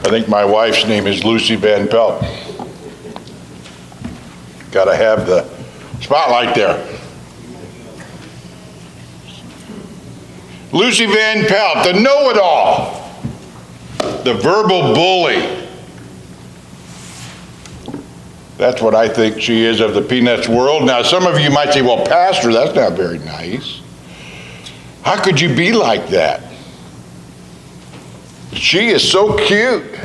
I think my wife's name is Lucy Van Pelt. Got to have the spotlight there. Lucy Van Pelt, the know-it-all, the verbal bully. That's what I think she is of the Peanuts world. Now, some of you might say, well, Pastor, that's not very nice. How could you be like that? She is so cute.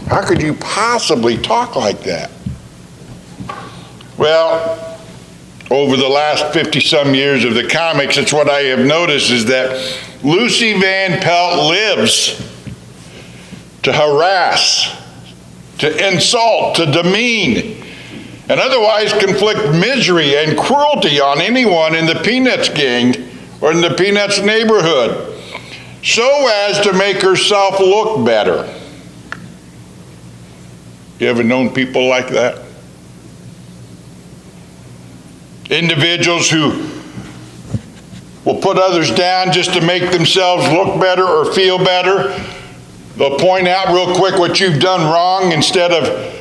How could you possibly talk like that? Well, over the last 50-some years of the comics, it's what I have noticed is that Lucy Van Pelt lives to harass, to insult, to demean, and otherwise conflict misery and cruelty on anyone in the Peanuts gang or in the Peanuts neighborhood, so as to make herself look better. You ever known people like that? Individuals who will put others down just to make themselves look better or feel better. They'll point out real quick what you've done wrong instead of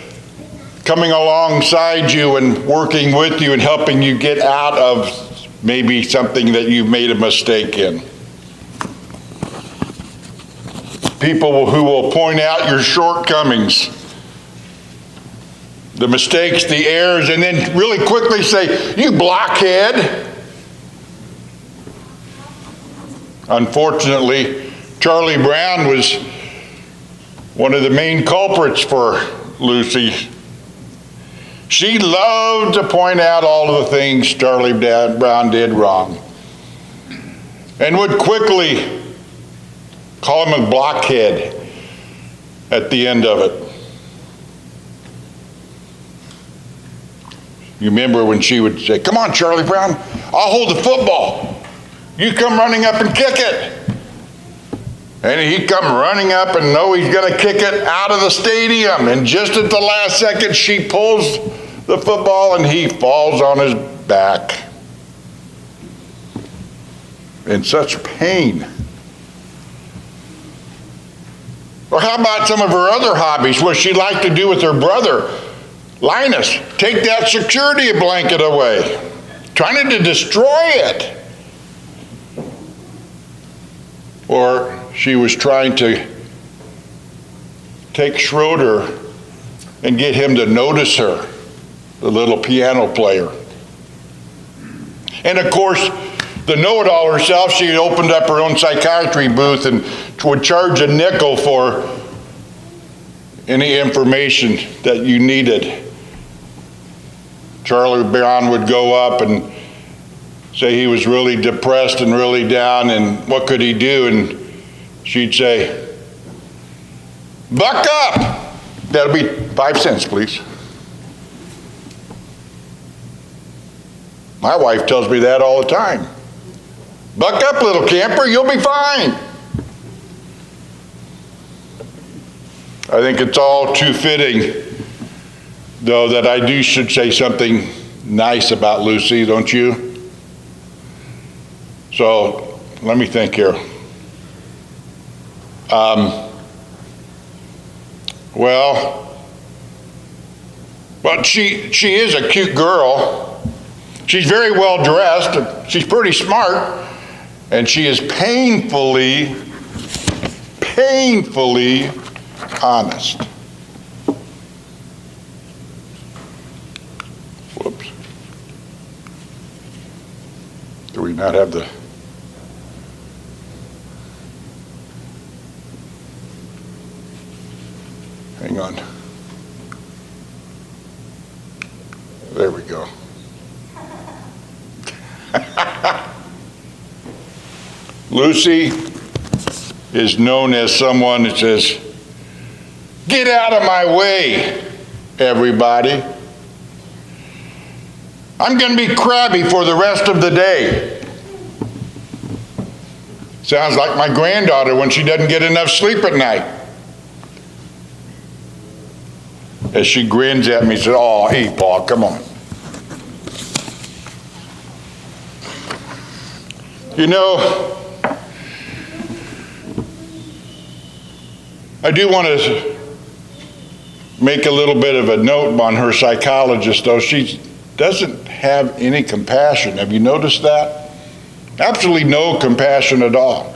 coming alongside you and working with you and helping you get out of maybe something that you've made a mistake in. People who will point out your shortcomings, the mistakes, the errors, and then really quickly say, you blockhead. Unfortunately, Charlie Brown was one of the main culprits for Lucy. She loved to point out all of the things Charlie Brown did wrong and would quickly call him a blockhead at the end of it. You remember when she would say, come on, Charlie Brown, I'll hold the football. You come running up and kick it. And he'd come running up and know he's going to kick it out of the stadium. And just at the last second, she pulls the football and he falls on his back in such pain. Or how about some of her other hobbies, what she liked to do with her brother, Linus? Take that security blanket away, trying to destroy it. Or she was trying to take Schroeder and get him to notice her, the little piano player. And of course, the know-it-all herself, she opened up her own psychiatry booth and would charge a nickel for any information that you needed. Charlie Brown would go up and say he was really depressed and really down, and what could he do? And she'd say, buck up. That'll be 5 cents, please. My wife tells me that all the time. Buck up, little camper, you'll be fine. I think it's all too fitting, though, that I should say something nice about Lucy, don't you? So let me think here. But she is a cute girl. She's very well dressed. She's pretty smart. And she is painfully honest. Whoops. Do we not have the... Hang on. There we go. Lucy is known as someone that says, get out of my way, everybody. I'm going to be crabby for the rest of the day. Sounds like my granddaughter when she doesn't get enough sleep at night. As she grins at me and says, oh, hey, Paul, come on. You know, I do want to make a little bit of a note on her psychologist, though. She doesn't have any compassion. Have you noticed that? Absolutely no compassion at all.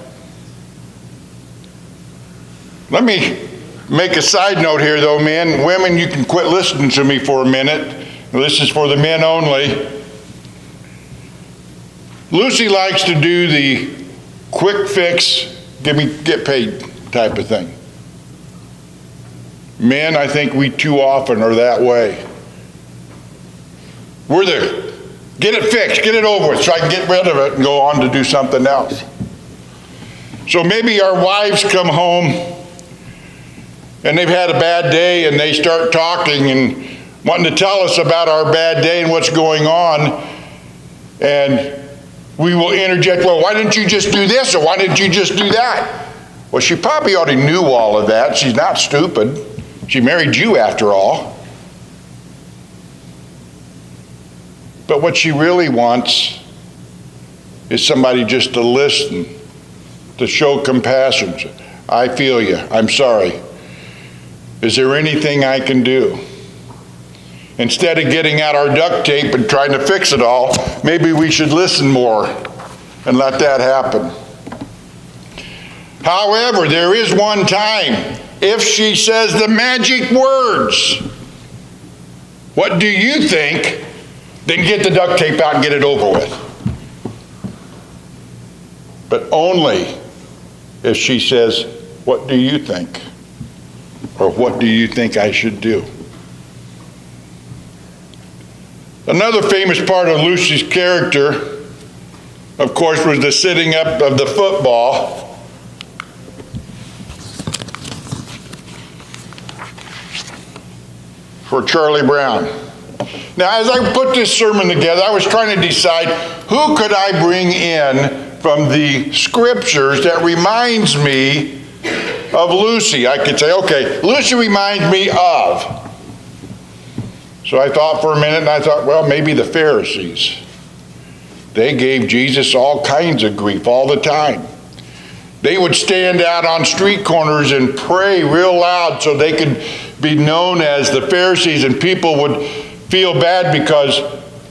Let me make a side note here, though, men. Women, you can quit listening to me for a minute. This is for the men only. Lucy likes to do the quick fix, get paid type of thing. Men, I think we too often are that way. We're there. Get it fixed, get it over with so I can get rid of it and go on to do something else. So maybe our wives come home and they've had a bad day and they start talking and wanting to tell us about our bad day and what's going on. And we will interject, well, why didn't you just do this or why didn't you just do that? Well, she probably already knew all of that. She's not stupid. She married you after all. But what she really wants is somebody just to listen, to show compassion. I feel you. I'm sorry. Is there anything I can do? Instead of getting out our duct tape and trying to fix it all, maybe we should listen more and let that happen. However, there is one time, if she says the magic words, what do you think? Then get the duct tape out and get it over with. But only if she says, what do you think? Or what do you think I should do? Another famous part of Lucy's character, of course, was the sitting up of the football. For Charlie Brown. Now, as I put this sermon together, I was trying to decide who could I bring in from the scriptures that reminds me of Lucy. I could say, okay, Lucy reminds me of. So I thought for a minute, and I thought, well, maybe the Pharisees. They gave Jesus all kinds of grief all the time. They would stand out on street corners and pray real loud so they could be known as the Pharisees, and people would feel bad because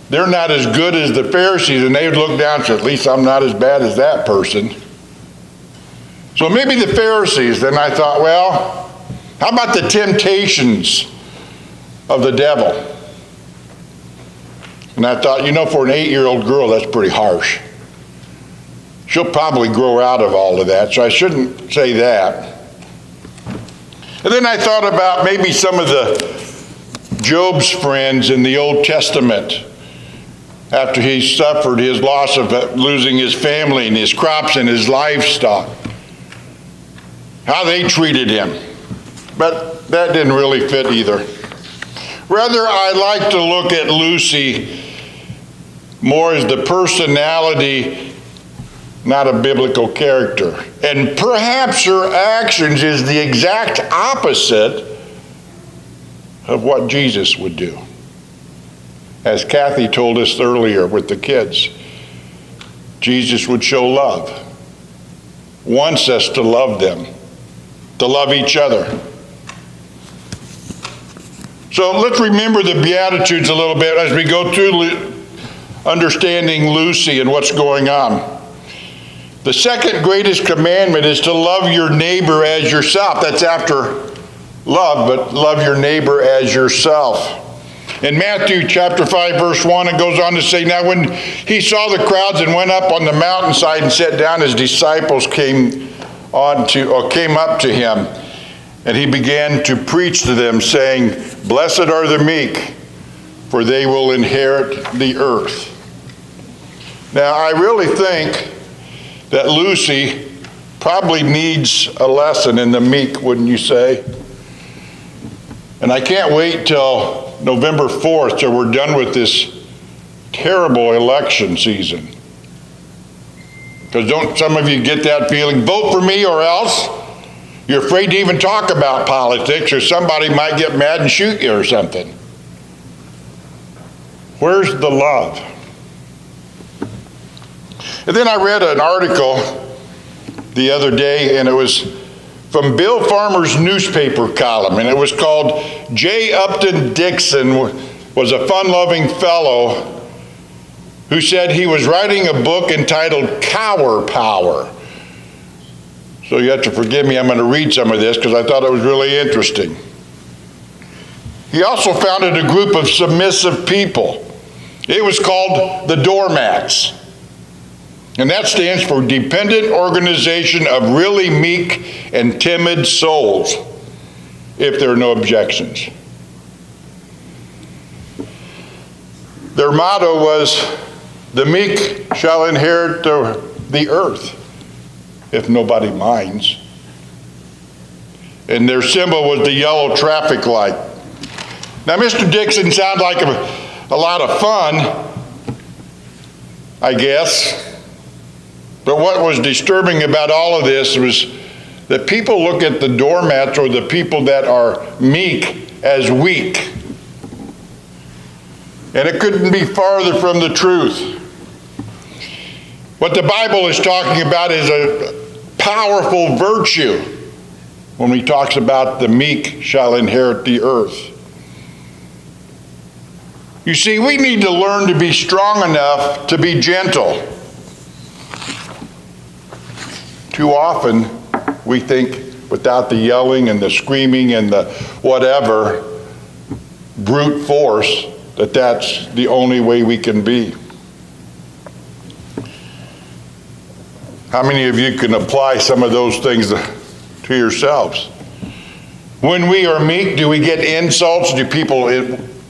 they're not as good as the Pharisees, and they would look down and say, at least I'm not as bad as that person. So maybe the Pharisees. Then I thought, well, how about the temptations of the devil? And I thought, for an 8-year-old girl, that's pretty harsh. She'll probably grow out of all of that, so I shouldn't say that. And then I thought about maybe some of the Job's friends in the Old Testament after he suffered his loss of losing his family and his crops and his livestock. How they treated him. But that didn't really fit either. Rather, I like to look at Lucy more as the personality, not a biblical character. And perhaps her actions is the exact opposite of what Jesus would do. As Kathy told us earlier with the kids, Jesus would show love, wants us to love them, to love each other. So let's remember the Beatitudes a little bit as we go through understanding Lucy and what's going on. The second greatest commandment is to love your neighbor as yourself. That's after love, but love your neighbor as yourself. In Matthew chapter 5, verse 1, it goes on to say, now when he saw the crowds and went up on the mountainside and sat down, his disciples came up to him, and he began to preach to them, saying, blessed are the meek, for they will inherit the earth. Now, I really think that Lucy probably needs a lesson in the meek, wouldn't you say? And I can't wait till November 4th till we're done with this terrible election season. Because don't some of you get that feeling, vote for me or else? You're afraid to even talk about politics or somebody might get mad and shoot you or something. Where's the love? And then I read an article the other day, and it was from Bill Farmer's newspaper column, and it was called J. Upton Dixon was a fun-loving fellow who said he was writing a book entitled Cower Power. So you have to forgive me, I'm going to read some of this because I thought it was really interesting. He also founded a group of submissive people. It was called the Doormats. And that stands for Dependent Organization of Really Meek and Timid Souls, if there are no objections. Their motto was, the meek shall inherit the earth, if nobody minds. And their symbol was the yellow traffic light. Now, Mr. Dixon sounds like a lot of fun, I guess. But what was disturbing about all of this was that people look at the doormats or the people that are meek as weak. And it couldn't be farther from the truth. What the Bible is talking about is a powerful virtue when he talks about the meek shall inherit the earth. You see, we need to learn to be strong enough to be gentle. Too often, we think without the yelling and the screaming and the whatever, brute force, that's the only way we can be. How many of you can apply some of those things to yourselves? When we are meek, do we get insults? Do people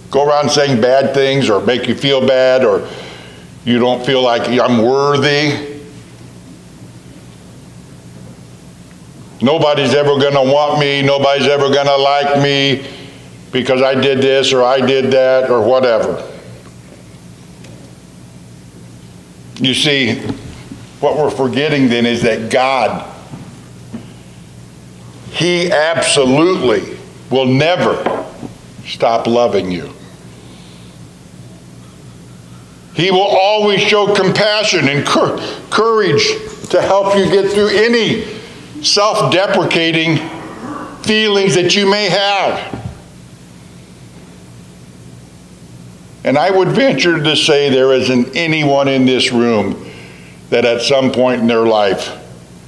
go around saying bad things or make you feel bad, or you don't feel like I'm worthy? Nobody's ever going to want me. Nobody's ever going to like me because I did this or I did that or whatever. You see, what we're forgetting then is that God, He absolutely will never stop loving you. He will always show compassion and courage to help you get through any self-deprecating feelings that you may have. And I would venture to say there isn't anyone in this room that at some point in their life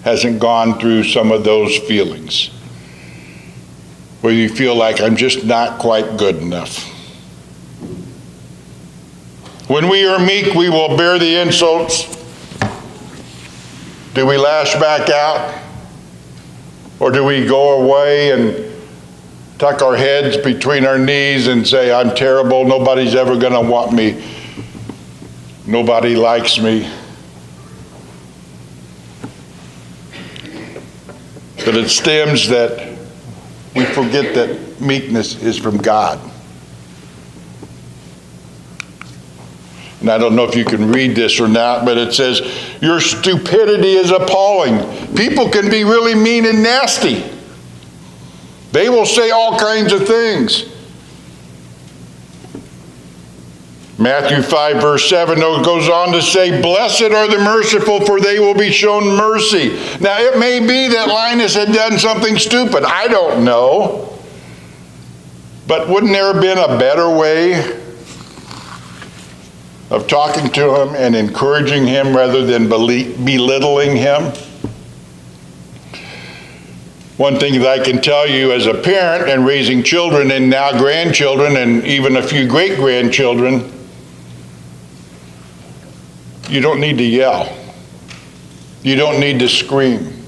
hasn't gone through some of those feelings where you feel like I'm just not quite good enough. When we are meek, we will bear the insults. Do we lash back out? Or do we go away and tuck our heads between our knees and say, I'm terrible, nobody's ever going to want me, nobody likes me? But it stems that we forget that meekness is from God. And I don't know if you can read this or not, but it says, your stupidity is appalling. People can be really mean and nasty. They will say all kinds of things. Matthew 5 verse 7 goes on to say, blessed are the merciful, for they will be shown mercy. Now it may be that Linus had done something stupid. I don't know. But wouldn't there have been a better way of talking to him and encouraging him rather than belittling him? One thing that I can tell you as a parent and raising children and now grandchildren and even a few great-grandchildren, you don't need to yell. You don't need to scream.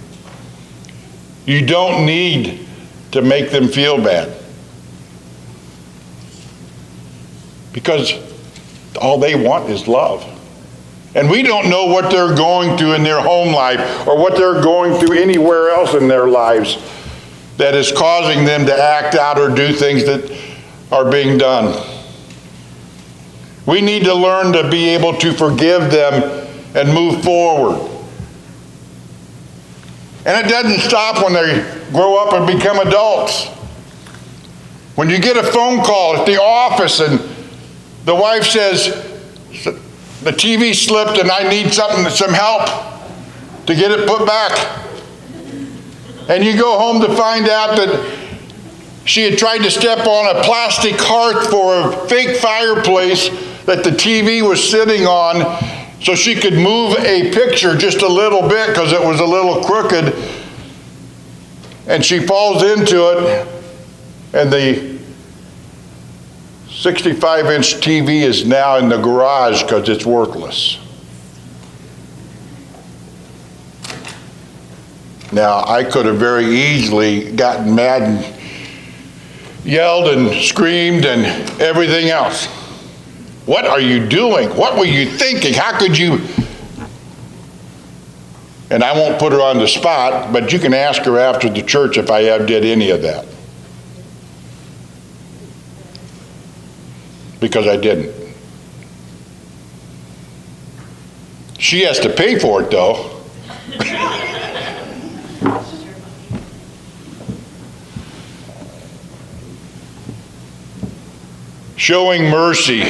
You don't need to make them feel bad. Because all they want is love. And we don't know what they're going through in their home life or what they're going through anywhere else in their lives that is causing them to act out or do things that are being done. We need to learn to be able to forgive them and move forward. And it doesn't stop when they grow up and become adults. When you get a phone call at the office and the wife says, the TV slipped and I need some help to get it put back. And you go home to find out that she had tried to step on a plastic hearth for a fake fireplace that the TV was sitting on so she could move a picture just a little bit because it was a little crooked. And she falls into it, and the 65-inch TV is now in the garage because it's worthless. Now, I could have very easily gotten mad and yelled and screamed and everything else. What are you doing? What were you thinking? How could you? And I won't put her on the spot, but you can ask her after the church if I ever did any of that. Because I didn't. She has to pay for it, though. Showing mercy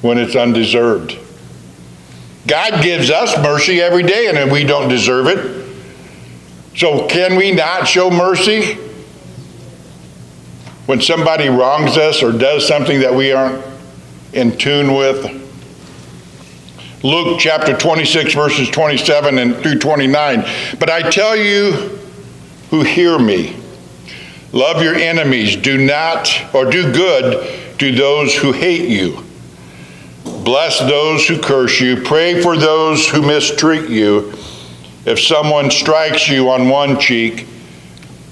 when it's undeserved. God gives us mercy every day and we don't deserve it. So can we not show mercy when somebody wrongs us or does something that we aren't in tune with? Luke chapter 26 verses 27 and through 29. But I tell you who hear me, love your enemies, do good to those who hate you. Bless those who curse you. Pray for those who mistreat you. If someone strikes you on one cheek,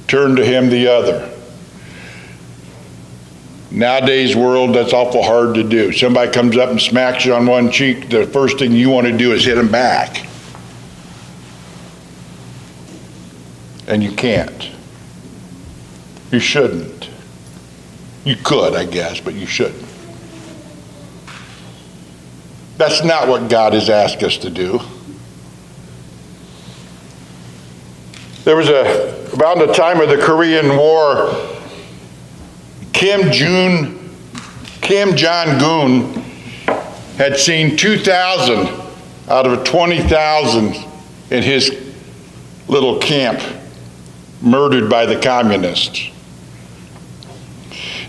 turn to him the other. Nowadays world, that's awful hard to do. Somebody comes up and smacks you on one cheek, the first thing you want to do is hit them back. And you can't. You shouldn't. You could, I guess, but you shouldn't. That's not what God has asked us to do. There was around the time of the Korean War, Kim Jong-un had seen 2,000 out of 20,000 in his little camp murdered by the communists.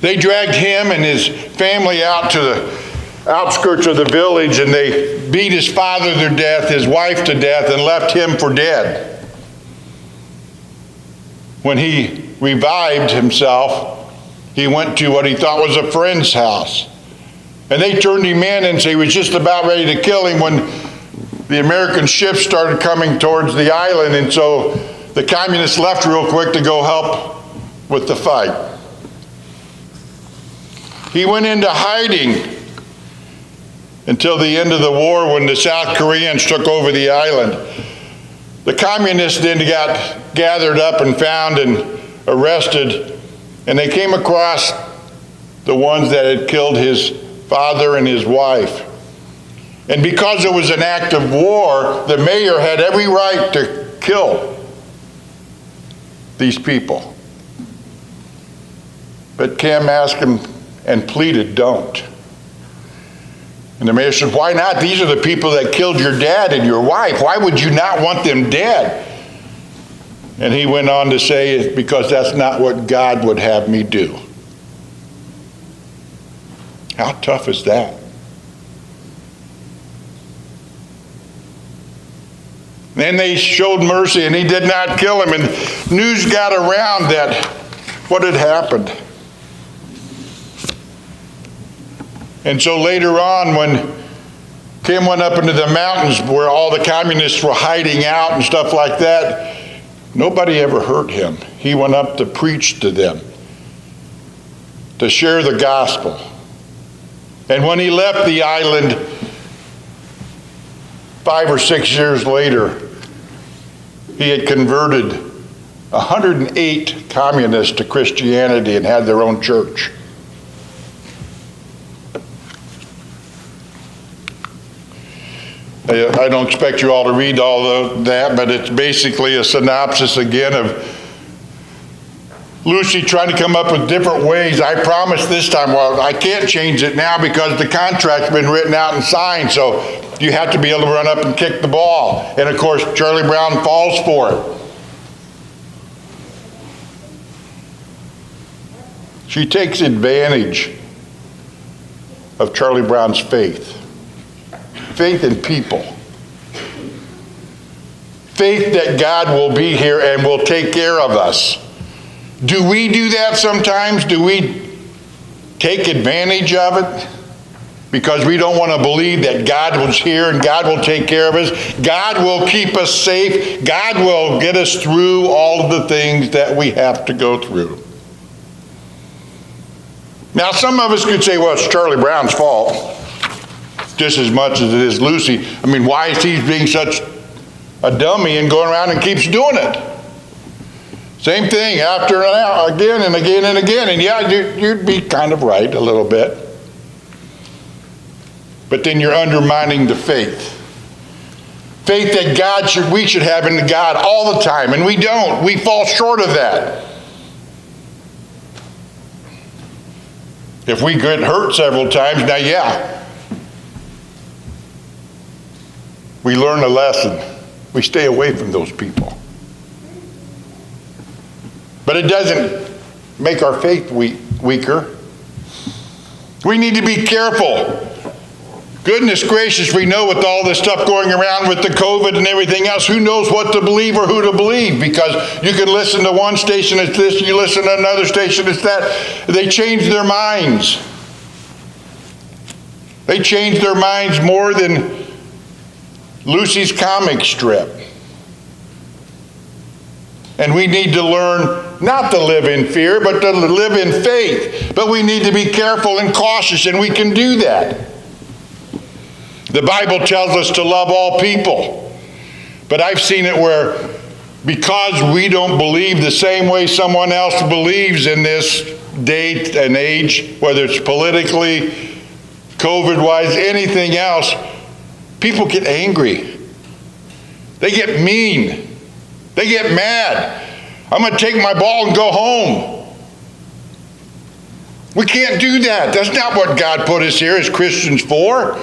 They dragged him and his family out to the outskirts of the village, and they beat his father to death, his wife to death, and left him for dead. When he revived himself, he went to what he thought was a friend's house. And they turned him in, and so he was just about ready to kill him when the American ships started coming towards the island, and so the communists left real quick to go help with the fight. He went into hiding until the end of the war when the South Koreans took over the island. The communists then got gathered up and found and arrested, and they came across the ones that had killed his father and his wife. And because it was an act of war, the mayor had every right to kill these people. But Kim asked him and pleaded, don't. And the mayor said, why not? These are the people that killed your dad and your wife. Why would you not want them dead? And he went on to say, it's because that's not what God would have me do. How tough is that? Then they showed mercy and he did not kill him. And news got around that what had happened. And so later on, when Kim went up into the mountains where all the communists were hiding out and stuff like that, nobody ever hurt him. He went up to preach to them, to share the gospel. And when he left the island 5 or 6 years later, he had converted 108 communists to Christianity and had their own church. I don't expect you all to read all of that, but it's basically a synopsis again of Lucy trying to come up with different ways. I promise this time, well, I can't change it now because the contract's been written out and signed, so you have to be able to run up and kick the ball. And of course, Charlie Brown falls for it. She takes advantage of Charlie Brown's faith. Faith in people. Faith that God will be here and will take care of us. Do we do that sometimes? Do we take advantage of it? Because we don't want to believe that God was here and God will take care of us. God will keep us safe. God will get us through all of the things that we have to go through. Now, some of us could say, well, it's Charlie Brown's fault, just as much as it is Lucy. I mean, why is he being such a dummy and going around and keeps doing it? Same thing after and again and again and again. And yeah, you'd be kind of right a little bit. But then you're undermining the faith. Faith that we should have in God all the time. And we don't. We fall short of that. If we get hurt several times, now yeah, we learn a lesson. We stay away from those people. But it doesn't make our faith weaker. We need to be careful. Goodness gracious, we know with all this stuff going around with the COVID and everything else, who knows what to believe or who to believe, because you can listen to one station, it's this, you listen to another station, it's that. They change their minds. They change their minds more than Lucy's comic strip. And we need to learn not to live in fear, but to live in faith. But we need to be careful and cautious, and we can do that. The Bible tells us to love all people. But I've seen it where, because we don't believe the same way someone else believes in this date and age, whether it's politically, COVID-wise, anything else, people get angry. They get mean. They get mad. I'm going to take my ball and go home. We can't do that. That's not what God put us here as Christians for.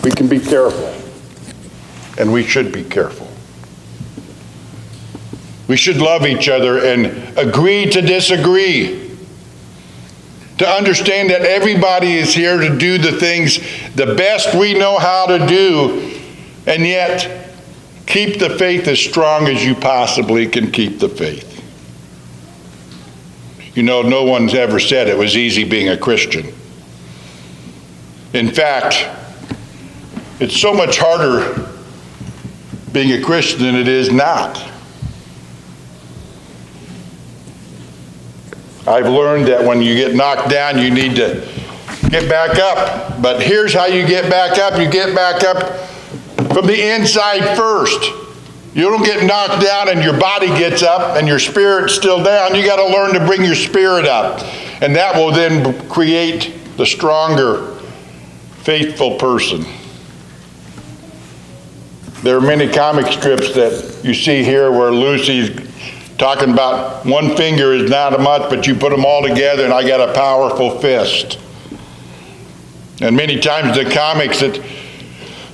We can be careful, and we should be careful. We should love each other and agree to disagree. To understand that everybody is here to do the things the best we know how to do, and yet keep the faith as strong as you possibly can keep the faith. You know, no one's ever said it was easy being a Christian. In fact, it's so much harder being a Christian than it is not. I've learned that when you get knocked down, you need to get back up. But here's how you get back up. You get back up from the inside first. You don't get knocked down and your body gets up and your spirit's still down. You got to learn to bring your spirit up. And that will then create the stronger, faithful person. There are many comic strips that you see here where Lucy's talking about one finger is not much, but you put them all together and I got a powerful fist. And many times the comics that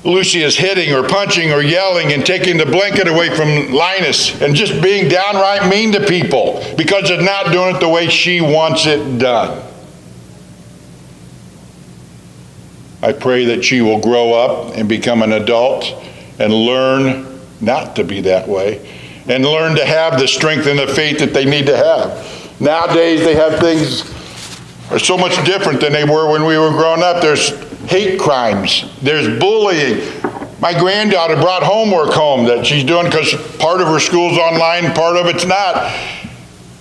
Lucy is hitting or punching or yelling and taking the blanket away from Linus and just being downright mean to people because they're not doing it the way she wants it done. I pray that she will grow up and become an adult and learn not to be that way, and learn to have the strength and the faith that they need to have. Nowadays, they have things are so much different than they were when we were growing up. There's hate crimes. There's bullying. My granddaughter brought homework home that she's doing because part of her school's online, part of it's not.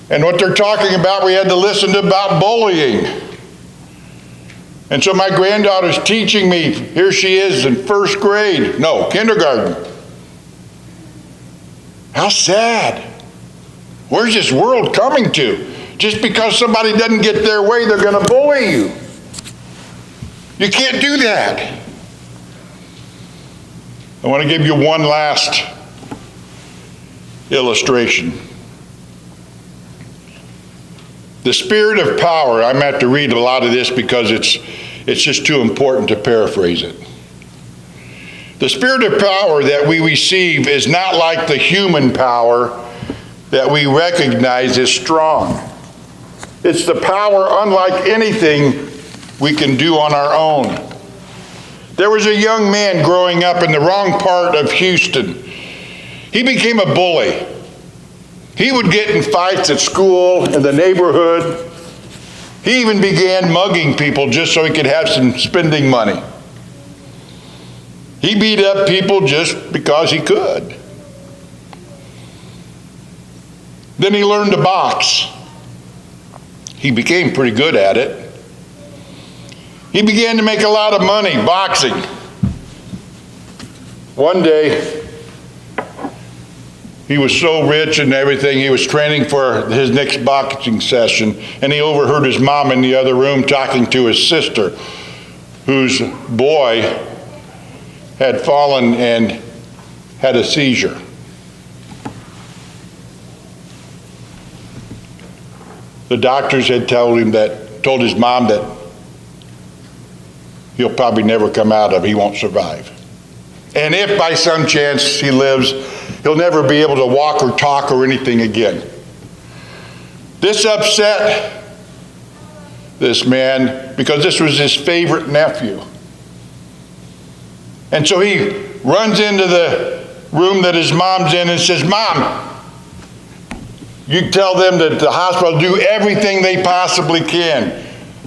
And what they're talking about, we had to listen to about bullying. And so my granddaughter's teaching me, here she is in kindergarten. How sad. Where's this world coming to? Just because somebody doesn't get their way, they're going to bully you. You can't do that. I want to give you one last illustration. The spirit of power, I'm going to have to read a lot of this because it's just too important to paraphrase it. The spirit of power that we receive is not like the human power that we recognize as strong. It's the power unlike anything we can do on our own. There was a young man growing up in the wrong part of Houston. He became a bully. He would get in fights at school, in the neighborhood. He even began mugging people just so he could have some spending money. He beat up people just because he could. Then he learned to box. He became pretty good at it. He began to make a lot of money boxing. One day, he was so rich and everything, he was training for his next boxing session, and he overheard his mom in the other room talking to his sister, whose boy had fallen and had a seizure. The doctors had told his mom that he'll probably never come out of it, he won't survive. And if by some chance he lives, he'll never be able to walk or talk or anything again. This upset this man because this was his favorite nephew. And so he runs into the room that his mom's in and says, "Mom, you tell them that the hospital do everything they possibly can.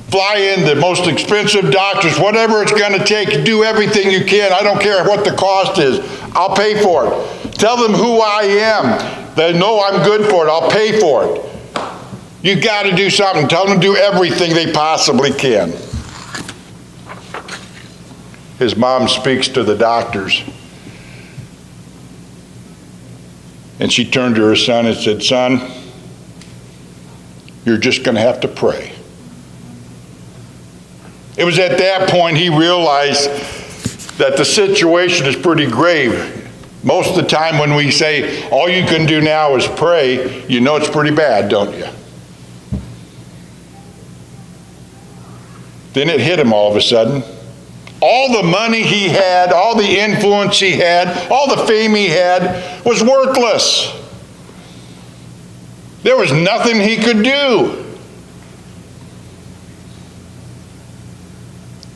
Fly in the most expensive doctors, whatever it's going to take, do everything you can. I don't care what the cost is. I'll pay for it. Tell them who I am. They know I'm good for it. I'll pay for it. You got to do something. Tell them to do everything they possibly can." His mom speaks to the doctors. And she turned to her son and said, "Son, you're just going to have to pray." It was at that point he realized that the situation is pretty grave. Most of the time when we say, all you can do now is pray, you know it's pretty bad, don't you? Then it hit him all of a sudden. All the money he had, all the influence he had, all the fame he had was worthless. There was nothing he could do.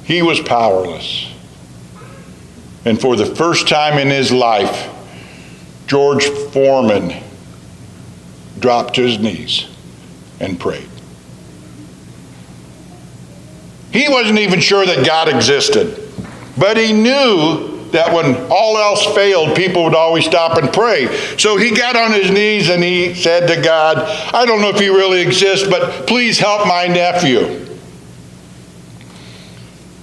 He was powerless. And for the first time in his life, George Foreman dropped to his knees and prayed. He wasn't even sure that God existed, but he knew that when all else failed, people would always stop and pray. So he got on his knees and he said to God, "I don't know if he really exists, but please help my nephew."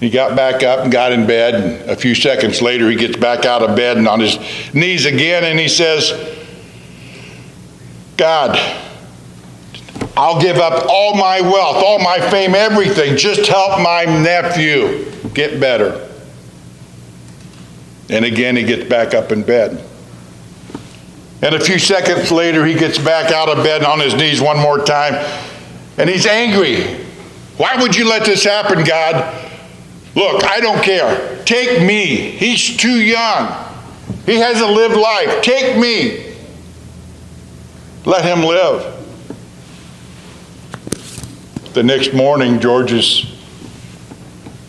He got back up and got in bed, and a few seconds later he gets back out of bed and on his knees again, and he says, "God, I'll give up all my wealth, all my fame, everything. Just help my nephew get better." And again he gets back up in bed. And a few seconds later he gets back out of bed and on his knees one more time, and he's angry. "Why would you let this happen, God? Look, I don't care. Take me. He's too young. He hasn't lived life. Take me. Let him live." The next morning, George's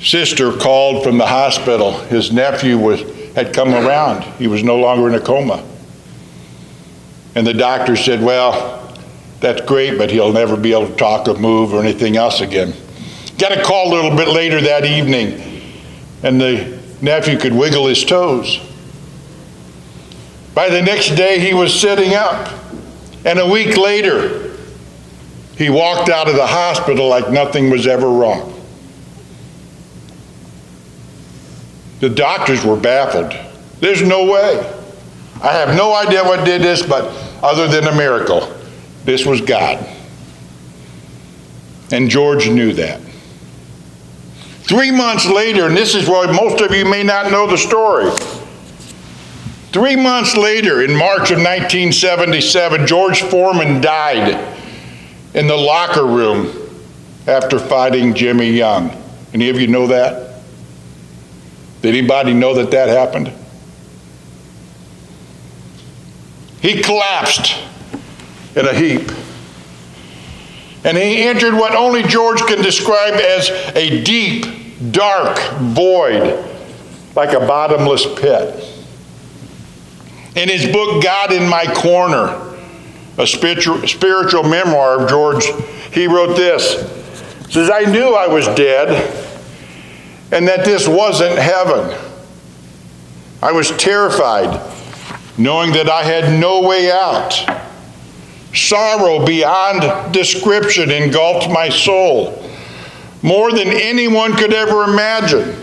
sister called from the hospital. His nephew had come around. He was no longer in a coma. And the doctor said, "Well, that's great, but he'll never be able to talk or move or anything else again." Got a call a little bit later that evening, and the nephew could wiggle his toes. By the next day, he was sitting up, and a week later, he walked out of the hospital like nothing was ever wrong. The doctors were baffled. There's no way. I have no idea what did this, but other than a miracle, this was God. And George knew that. 3 months later, and this is why most of you may not know the story. 3 months later, in March of 1977, George Foreman died in the locker room after fighting Jimmy Young. Any of you know that? Did anybody know that happened? he collapsed in a heap. And he entered what only George can describe as a deep, dark void, like a bottomless pit. In his book, God in My Corner, a spiritual memoir of George, he wrote this. He says, I knew I was dead and that this wasn't heaven. I was terrified, knowing that I had no way out. Sorrow beyond description engulfed my soul, more than anyone could ever imagine.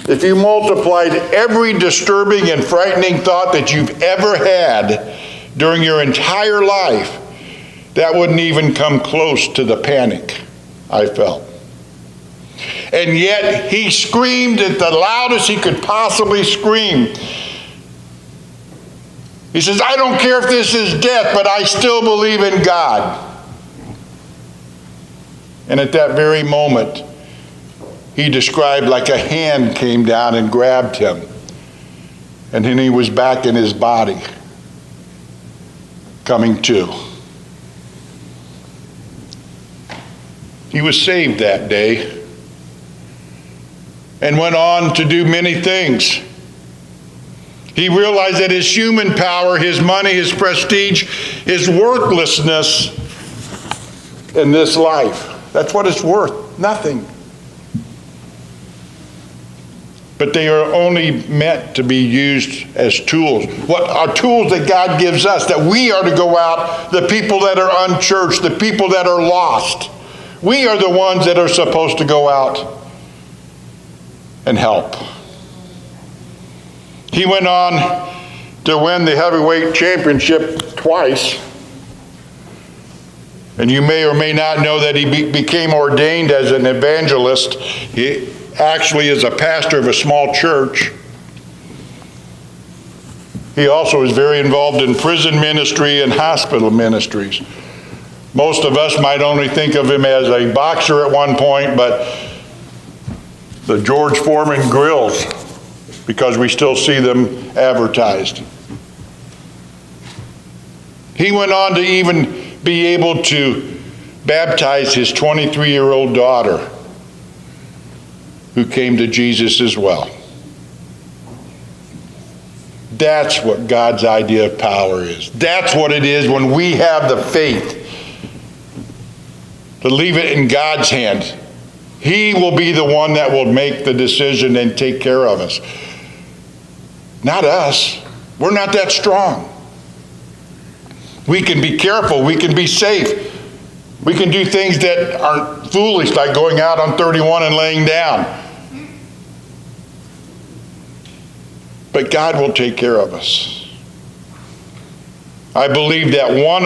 If you multiplied every disturbing and frightening thought that you've ever had during your entire life, that wouldn't even come close to the panic I felt. And yet he screamed at the loudest he could possibly scream. He says, I don't care if this is death, but I still believe in God. And at that very moment, he described like a hand came down and grabbed him. And then he was back in his body, coming to. He was saved that day and went on to do many things. He realized that his human power, his money, his prestige, his worthlessness in this life, that's what it's worth, nothing. But they are only meant to be used as tools. What are tools that God gives us, that we are to go out, the people that are unchurched, the people that are lost. We are the ones that are supposed to go out and help. He went on to win the heavyweight championship twice. And you may or may not know that he became ordained as an evangelist. He actually is a pastor of a small church. He also is very involved in prison ministry and hospital ministries. Most of us might only think of him as a boxer at one point, but the George Foreman grills, because we still see them advertised. He went on to even be able to baptize his 23-year-old daughter, who came to Jesus as well. That's what God's idea of power is. That's what it is when we have the faith to leave it in God's hands. He will be the one that will make the decision and take care of us. Not us. We're not that strong. We can be careful. We can be safe. We can do things that are foolish, like going out on 31 and laying down. But God will take care of us. I believe that one